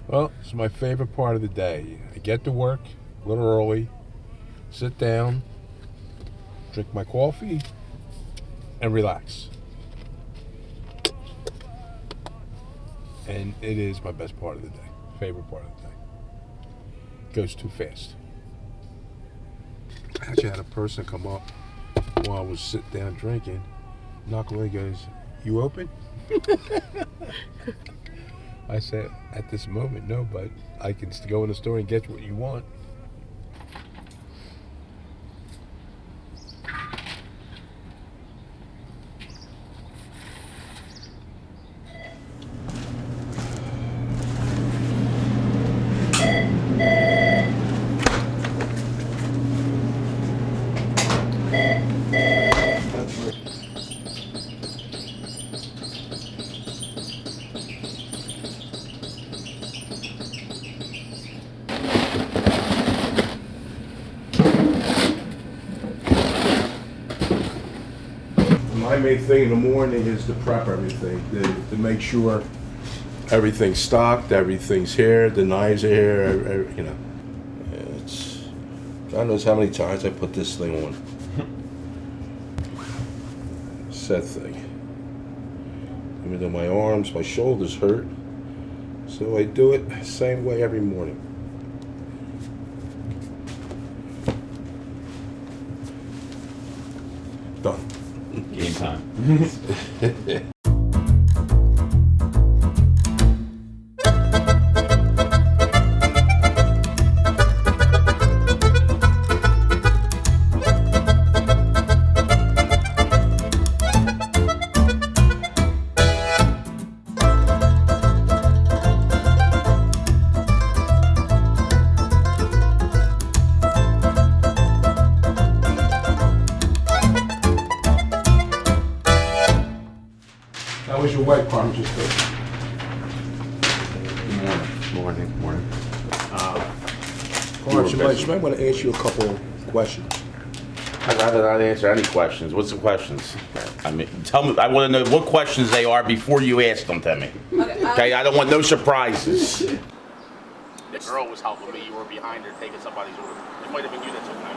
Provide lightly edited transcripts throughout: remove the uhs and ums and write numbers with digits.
Well, it's my favorite part of the day. I get to work a little early, sit down, drink my coffee, and relax. And it is my best part of the day, favorite part of the day. Goes too fast. I actually had a person come up while I was sitting down drinking, knock away, goes, "You open?" I said, "At this moment, no, but I can go in the store and get what you want." My main thing in the morning is to prep everything, to make sure everything's stocked, everything's here, the knives are here, you know. It's, God knows how many times I put this thing on. Set thing. Even though my arms, my shoulders hurt, so I do it the same way every morning. Done. Game time. How was your wife, Carmen? Just Morning. Carmen, I want to ask you a couple questions. I'd rather not answer any questions. What's the questions? I mean, tell me. I want to know what questions they are before you ask them to me. Okay, I don't want no surprises. The girl was helping me. You were behind her taking somebody's order. It might have been you that took my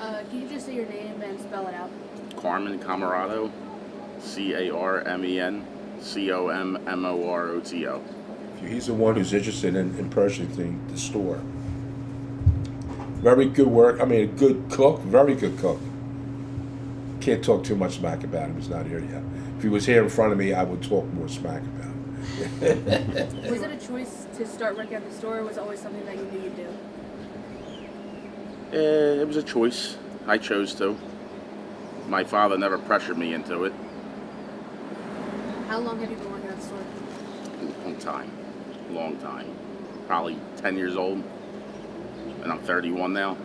order. Can you just say your name and spell it out? Carmen Commoroto, CarmenCommoroto. He's the one who's interested in purchasing the store. Very good work. I mean, a good cook, very good cook. Can't talk too much smack about him. He's not here yet. If he was here in front of me, I would talk more smack about him. Was it a choice to start working at the store, or was it always something that you knew you'd do? It was a choice. I chose to. My father never pressured me into it. How long have you been working at the store? Long time. Probably 10 years old. And I'm 31 now.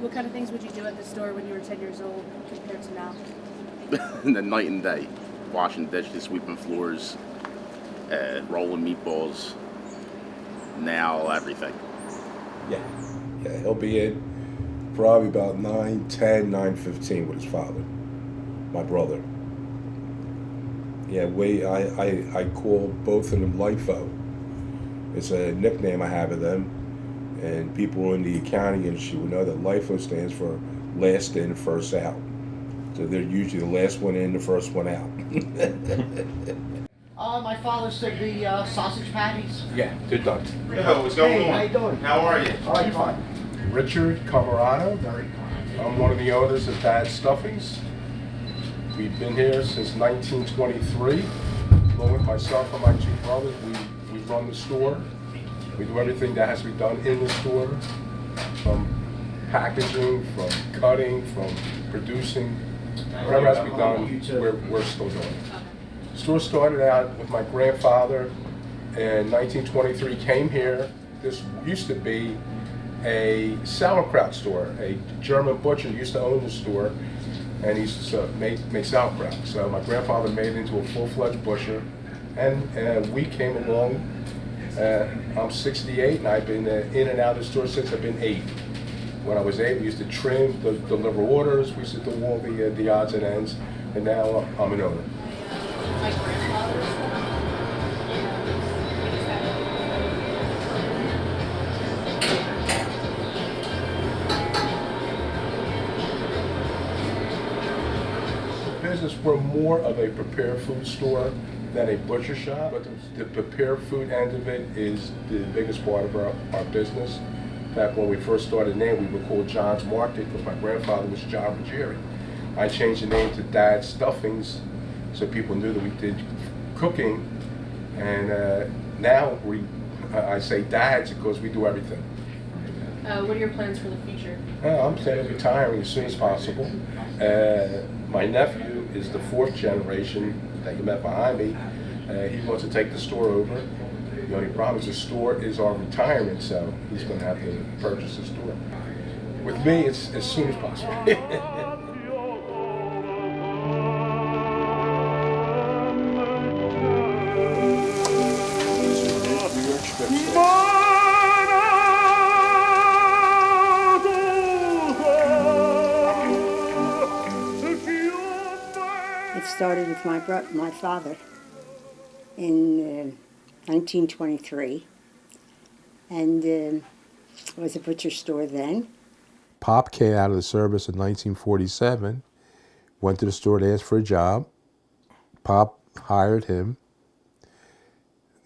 What kind of things would you do at the store when you were 10 years old compared to now? The night and day. Washing dishes, sweeping floors, rolling meatballs. Now everything. Yeah, he'll be in probably about 9:10, 9:15 with his father, my brother. Yeah, I call both of them LIFO. It's a nickname I have of them, and people in the accounting industry will know that LIFO stands for last in, first out. So they're usually the last one in, the first one out. My father said the sausage patties. Yeah, they're done. Yo, what's going on? How you doing? How are you? All right, fine. Richard Commoroto. I'm one of the owners of Dad's Stuffings. We've been here since 1923. Along with myself and my two brothers, we run the store. We do everything that has to be done in the store, from packaging, from cutting, from producing. Whatever has to be done, we're still doing it. The store started out with my grandfather in 1923, came here. This used to be a sauerkraut store. A German butcher used to own the store, and he used to make sauerkraut. So my grandfather made it into a full-fledged butcher, and we came along. I'm 68, and I've been in and out of the store since I've been 8. When I was 8, we used to trim, deliver orders, we used to do all the odds and ends, and now I'm an owner. My grandfather's business, we're more of a prepared food store than a butcher shop. But the prepared food end of it is the biggest part of our business. In fact, when we first started the name, we were called John's Market because my grandfather was John Ruggieri. I changed the name to Dad's Stuffings so people knew that we did cooking. And now I say Dad's because we do everything. What are your plans for the future? I'm planning on retiring as soon as possible. My nephew is the 4th generation that you met behind me. He wants to take the store over. The only problem is the store is our retirement, so he's going to have to purchase the store. With me, it's as soon as possible. It started with my father in 1923, and it was a butcher store then. Pop came out of the service in 1947, went to the store to ask for a job. Pop hired him.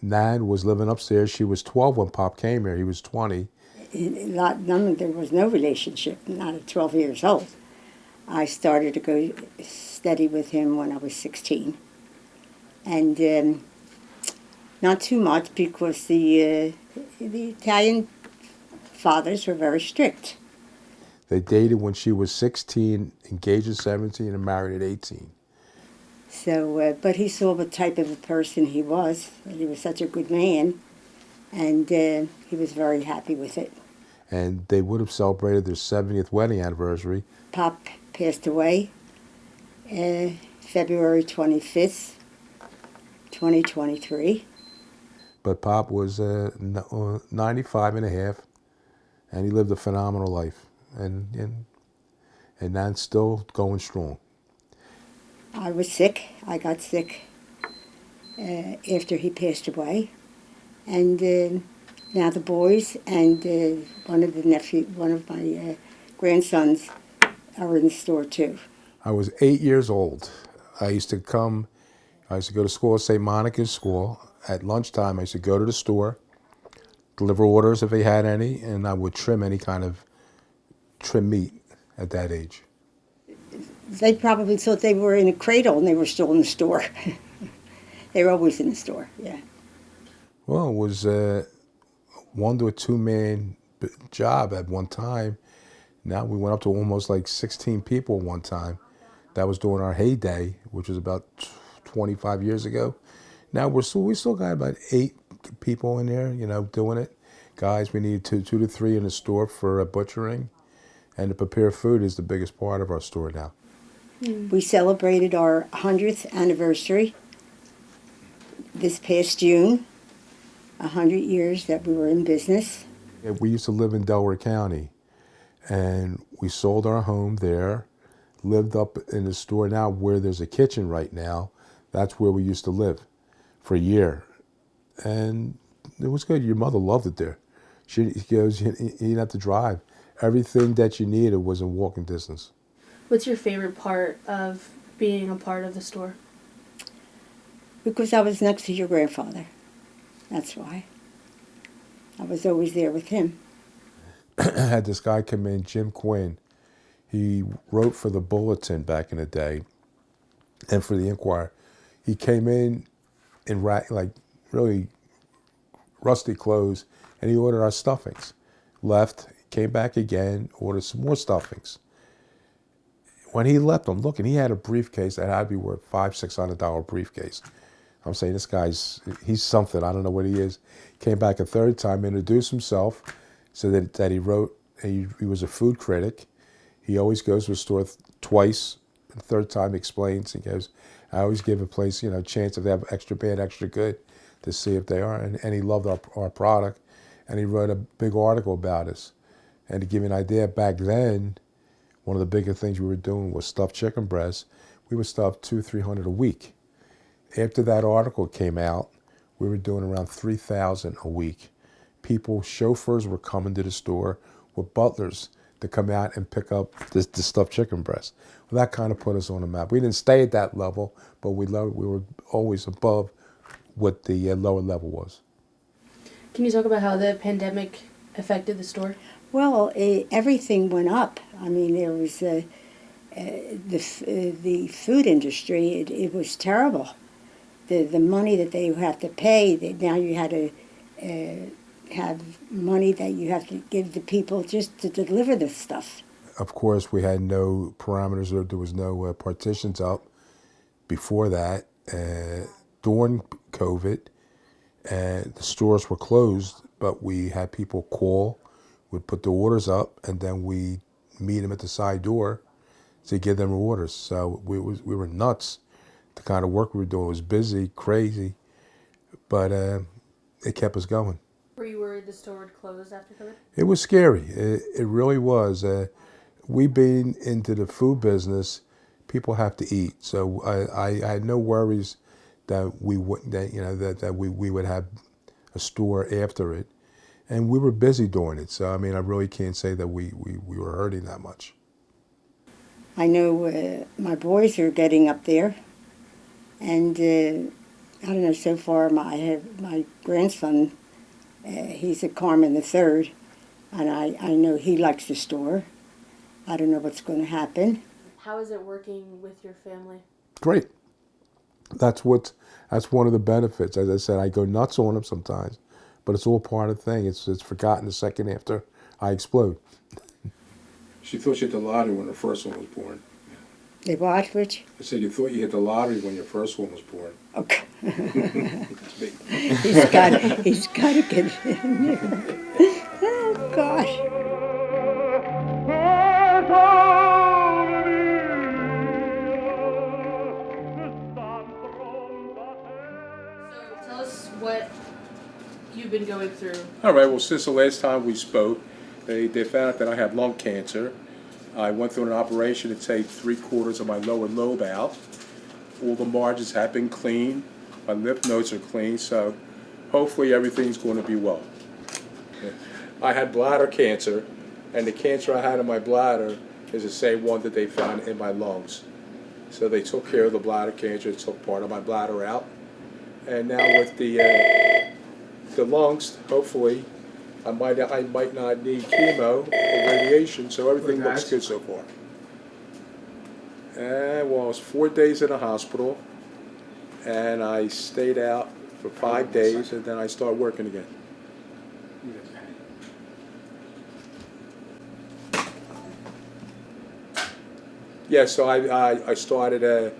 Nan was living upstairs. She was 12 when Pop came here. He was 20. There was no relationship, not at 12 years old. I started to go steady with him when I was 16. And not too much because the Italian fathers were very strict. They dated when she was 16, engaged at 17, and married at 18. So, but he saw what type of a person he was. He was such a good man, and he was very happy with it. And they would have celebrated their 70th wedding anniversary. Pop passed away February 25th, 2023. But Pop was 95 and a half, and he lived a phenomenal life. And Nan's still going strong. I was sick. I got sick after he passed away. And now the boys and one of my grandsons are in the store too. I was 8 years old. I used to go to school at St. Monica's School. At lunchtime, I used to go to the store, deliver orders if they had any, and I would trim any kind of trim meat at that age. They probably thought they were in a cradle and they were still in the store. They were always in the store, yeah. Well, it was a 1 to 2 man job at one time. Now we went up to almost like 16 people one time. That was during our heyday, which was about 25 years ago. Now we still got about 8 people in there, doing it. Guys, we need 2 to 3 in the store for butchering. And the prepared food is the biggest part of our store now. We celebrated our 100th anniversary this past June, 100 years that we were in business. We used to live in Delaware County, and we sold our home there, lived up in the store now where there's a kitchen right now. That's where we used to live for a year. And it was good. Your mother loved it there. She goes, you didn't have to drive. Everything that you needed was in walking distance. What's your favorite part of being a part of the store? Because I was next to your grandfather. That's why. I was always there with him. I had this guy come in, Jim Quinn. He wrote for the Bulletin back in the day and for the Inquirer. He came in really rusty clothes, and he ordered our stuffings. Left, came back again, ordered some more stuffings. When he left, I'm looking, he had a briefcase that had to be worth $500-600 briefcase. I'm saying, he's something, I don't know what he is. Came back a third time, introduced himself, said that he wrote, he was a food critic. He always goes to a store twice, the third time explains, he goes, I always give a place, a chance if they have extra bad, extra good, to see if they are, and he loved our product, and he wrote a big article about us. And to give you an idea, back then, one of the bigger things we were doing was stuffed chicken breasts. We would stuff 200-300 a week. After that article came out, we were doing around 3,000 a week. Chauffeurs were coming to the store with butlers to come out and pick up this stuffed chicken breast. Well, that kind of put us on the map. We didn't stay at that level, but we were always above what the lower level was. Can you talk about how the pandemic affected the store? Well, everything went up. I mean, there was the food industry. It was terrible. The money that they have to pay. Now you had to have money that you have to give to people just to deliver the stuff. Of course, we had no parameters. There was no partitions up before that. During COVID, the stores were closed, but we had people call. We'd put the orders up, and then we meet them at the side door to give them orders. So we were nuts. The kind of work we were doing was busy, crazy, but it kept us going. Were you worried the store would close after COVID? It was scary. It really was. We being into the food business, people have to eat. So I had no worries that we would have a store after it, and we were busy doing it. So I mean, I really can't say that we were hurting that much. I know my boys are getting up there, and I don't know. So far, my grandson. He's a Carmen III, and I know he likes the store. I don't know what's going to happen. How is it working with your family? Great. That's one of the benefits. As I said, I go nuts on them sometimes, but it's all part of the thing. It's forgotten the second after I explode. She thought she hit the lottery when her first one was born. They what, Rich? I said you thought you hit the lottery when your first one was born. Okay. It's big. He's got to get it in there. Oh, gosh. So tell us what you've been going through. All right, well, since the last time we spoke, they found out that I have lung cancer. I went through an operation to take 3/4 of my lower lobe out. All the margins have been cleaned. My lymph nodes are clean, so hopefully everything's going to be well. I had bladder cancer, and the cancer I had in my bladder is the same one that they found in my lungs. So they took care of the bladder cancer, took part of my bladder out. And now with the lungs, hopefully, I might not need chemo or radiation, so everything looks good so far. Well, I was 4 days in the hospital, and I stayed out for 5 days, and then I started working again. Yeah, so I started,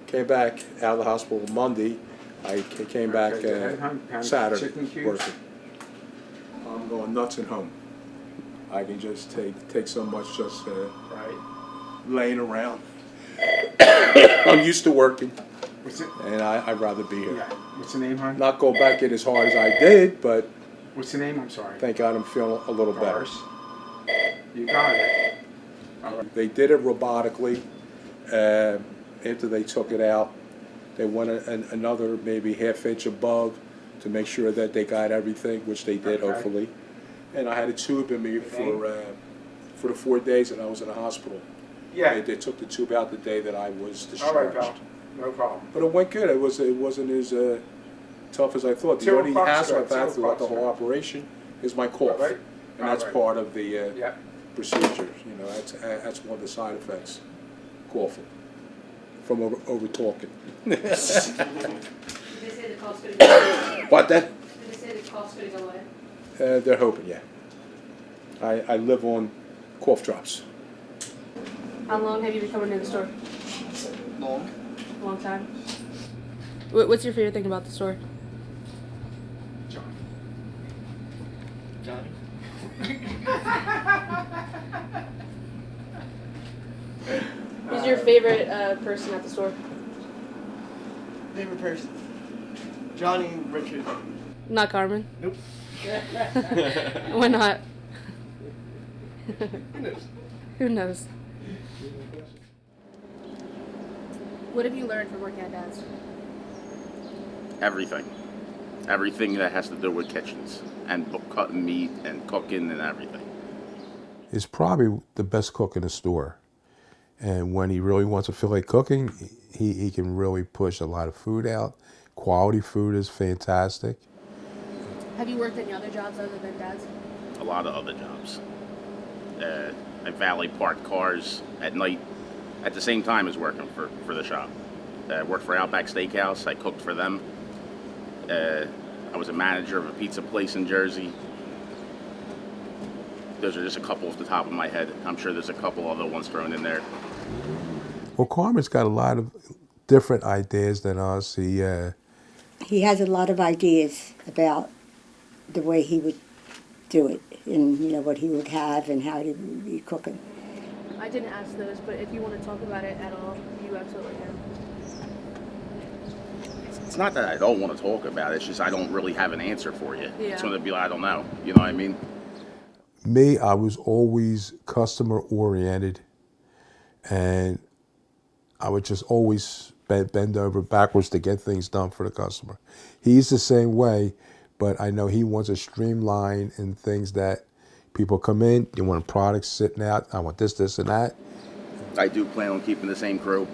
came back out of the hospital Monday. I came back Saturday working. I'm going nuts at home. I can just take so much just laying around. I'm used to working, and I'd rather be here. Yeah. What's the name, hon? Not go back in as hard as I did, but What's the name? I'm sorry. thank God I'm feeling a little better. Doris. You got it. They did it robotically. After they took it out, they went another maybe half-inch above to make sure that they got everything, which they did, hopefully. And I had a tube in me for the 4 days that I was in the hospital. Yeah. They took the tube out the day that I was All discharged. right, pal. No problem. But it went good. It wasn't as tough as I thought. The 2 only o'clock's hassle good, I've had 2 throughout the o'clock's whole good. operation is my cough, Right. and that's All right. part of the Yeah. procedure. You know, that's one of the side effects. Coughing from over talking. Did they say the cough's going to go away? What that? Did they say the cough's going to go away? They're hoping, yeah. I live on cough drops. How long have you been coming to the store? Long. A long time. What's your favorite thing about the store? Johnny. Who's your favorite person at the store? Favorite person? Johnny, Richard. Not Carmen. Nope. Why not? Who knows? Who knows? What have you learned from working at Dad's? Everything. Everything that has to do with kitchens and cutting meat and cooking and everything. is probably the best cook in the store. And when he really wants to feel like cooking, he can really push a lot of food out. Quality food is fantastic. Have you worked any other jobs other than Dad's? A lot of other jobs. I valet parked cars at night at the same time as working for the shop. I worked for Outback Steakhouse. I cooked for them. I was a manager of a pizza place in Jersey. Those are just a couple off the top of my head. I'm sure there's a couple other ones thrown in there. Well, Carmen's got a lot of different ideas than us. He has a lot of ideas about the way he would do it, and what he would have and how he would be cooking. I didn't ask those, but if you want to talk about it at all, you absolutely can. It's not that I don't want to talk about it. It's just I don't really have an answer for you. Yeah. It's going to be like, I don't know. You know what I mean? Me, I was always customer oriented, and I would just always bend over backwards to get things done for the customer. He's the same way, but I know he wants a streamline in things that people come in, you want products sitting out, I want this, and that. I do plan on keeping the same crew,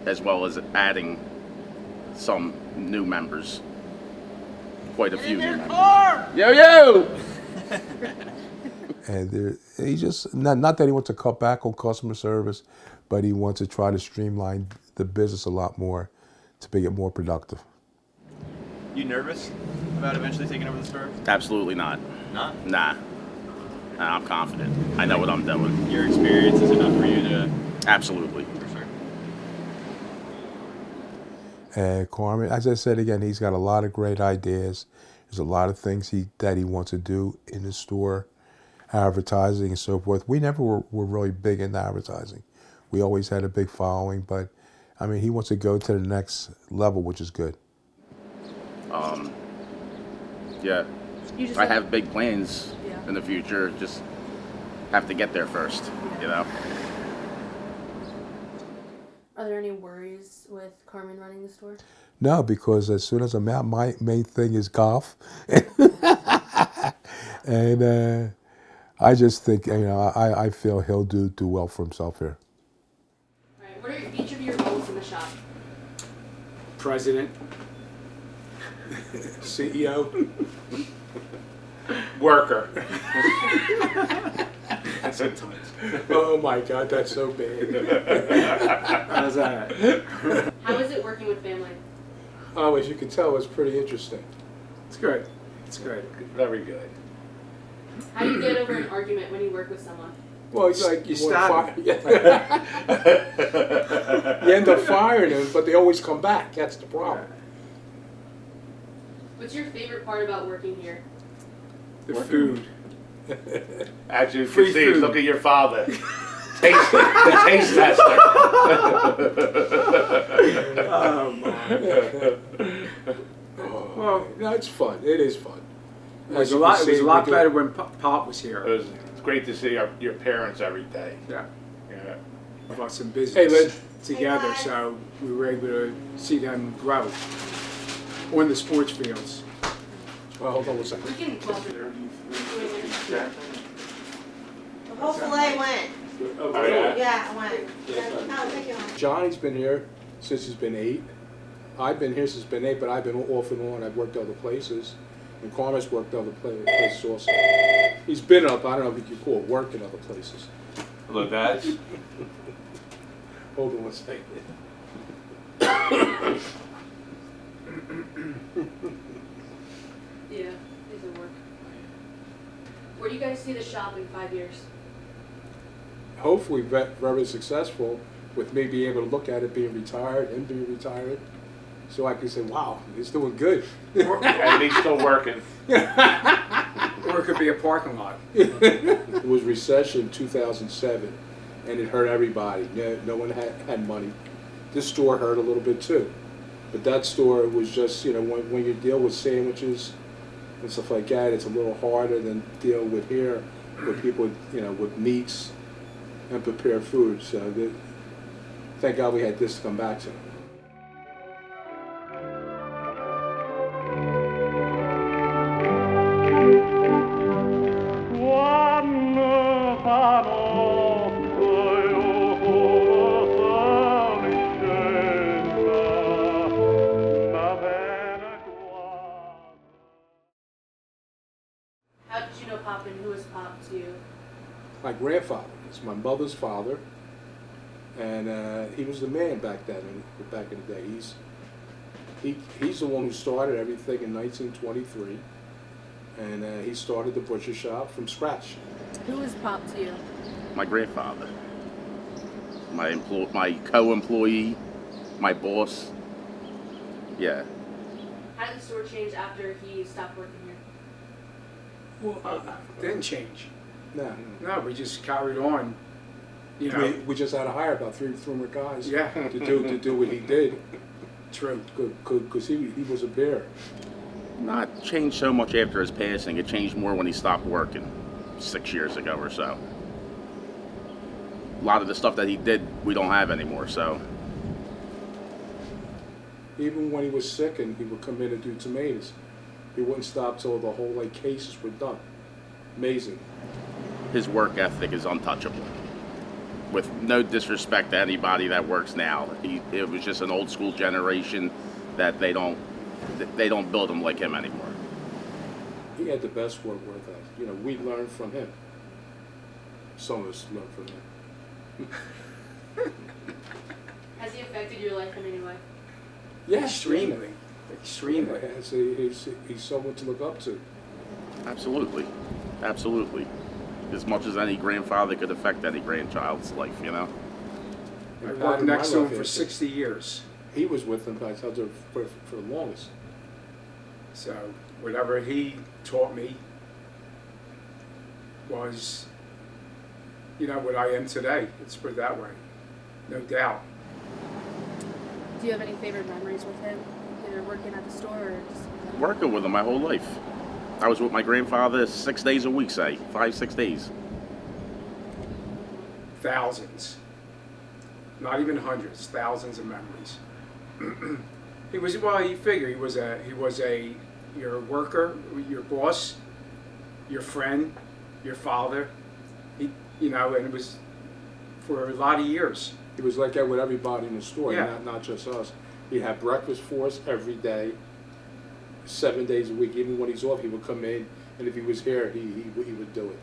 as well as adding some new members. Quite a few new members. Yo! And he just, not that he wants to cut back on customer service, but he wants to try to streamline the business a lot more to make it more productive. You nervous about eventually taking over the store? Absolutely not. Not? Nah, I'm confident. I know what I'm doing. Your experience is enough for you to... Absolutely. For sure. And Carmen, as I said again, he's got a lot of great ideas. There's a lot of things that he wants to do in the store, advertising and so forth. We never were really big into advertising. We always had a big following, but I mean, he wants to go to the next level, which is good. Yeah. You just I have big plans Yeah. in the future. Just have to get there first, you know? Are there any worries with Carmen running the store? No, because as soon as I'm out, my main thing is golf. And I just think, I feel he'll do well for himself here. All right. What are each of your roles in the shop? President, CEO, worker. Sometimes. Oh my God, that's so bad. How's that? How is it working with family? Oh, as you can tell, it's pretty interesting. It's good. It's good. Very good. How do you get over an argument when you work with someone? Well, it's like You wanna stab You end up firing them, but they always come back. That's the problem. What's your favorite part about working here? The food. As you Free can see, food. look at your father. The taste tester. Well, No, it's fun. It is fun. it was As a you lot. can It was see, a lot we do- better when Pop was here. It's great to see your parents every day. Yeah. Yeah. About some Hey, business Lynn. together, so we were able to see them grow on the sports fields. Well, hold on one second. We can close it. The whole filet went. Oh, yeah. Yeah, it went. Oh, thank you. Johnny's been here since he's been 8. I've been here since he's been 8, but I've been off and on. I've worked other places. And Carmen's worked other places also. He's been up, I don't know if you could call it work in other places. Hello, guys. Hold on one second. Yeah, these will work. Where do you guys see the shop in 5 years? Hopefully very successful with me being able to look at it being retired, him being retired. So I can say, wow, he's doing good. And he's still working. Or it could be a parking lot. It was recession 2007, and it hurt everybody. No one had money. This store hurt a little bit too. But that store was just, when you deal with sandwiches and stuff like that, it's a little harder than deal with here, with people, with meats and prepared food. So thank God we had this to come back to. One Pop and who is Pop to you? My grandfather. It's my mother's father, and he was the man back then. Back in the day, he's the one who started everything in 1923, and he started the butcher shop from scratch. Who is Pop to you? My grandfather, my co-employee, my boss. Yeah. How did the store change after he stopped working here? Well, didn't change. No, No, we just carried on. You know, we just had to hire about three more guys. Yeah. To do what he did. true. Because he was a bear. Not changed so much after his passing. It changed more when he stopped working 6 years ago or so. A lot of the stuff that he did, we don't have anymore, so. Even when he was sick and he would come in and do tomatoes, he wouldn't stop till the whole cases were done. Amazing. His work ethic is untouchable. With no disrespect to anybody that works now, it was just an old school generation that they don't build them like him anymore. He had the best work ethic. You know, we learned from him. Some of us learned from him. Has he affected your life in any way? Yeah, Extremely. Extremely. He's someone to look up to. Absolutely. Absolutely. As much as any grandfather could affect any grandchild's life, you know? I And worked in my next to him life, for 60 years. He was with him for the longest. So whatever he taught me was, you know, what I am today. Let's put it that way. No doubt. Do you have any favorite memories with him? Either working at the store or just... Working with him my whole life. I was with my grandfather 6 days a week, say. 5-6 days. Thousands. Not even hundreds. Thousands of memories. He was, well, you figure he was your worker, your boss, your friend, your father. You know, and it was for a lot of years. He was like that with everybody in the store, Yeah. not just us. He'd have breakfast for us every day, 7 days a week. Even when he's off, he would come in, and if he was here, he would do it.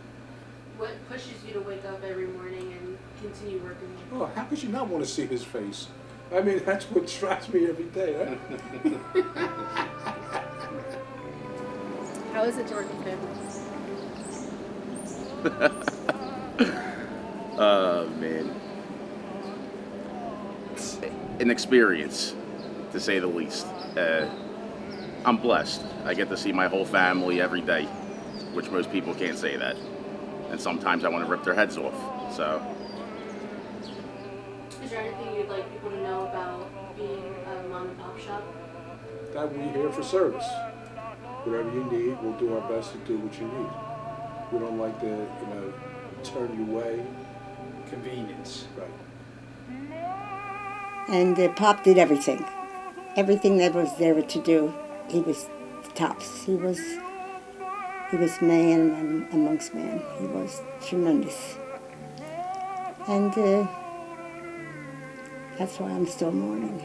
What pushes you to wake up every morning and continue working? Oh, how could you not want to see his face? I mean, that's what strikes me every day. Huh? How is it to work with family? Oh, man. An experience, to say the least. I'm blessed. I get to see my whole family every day, which most people can't say that. And sometimes I want to rip their heads off, so. Is there anything you'd like people to know about being a mom and pop shop? That we're here for service. Whatever you need, we'll do our best to do what you need. We don't like to, turn you away. Convenience. Right. And Pop did everything. Everything that was there to do, he was tops. He was man amongst men. He was tremendous. And that's why I'm still mourning.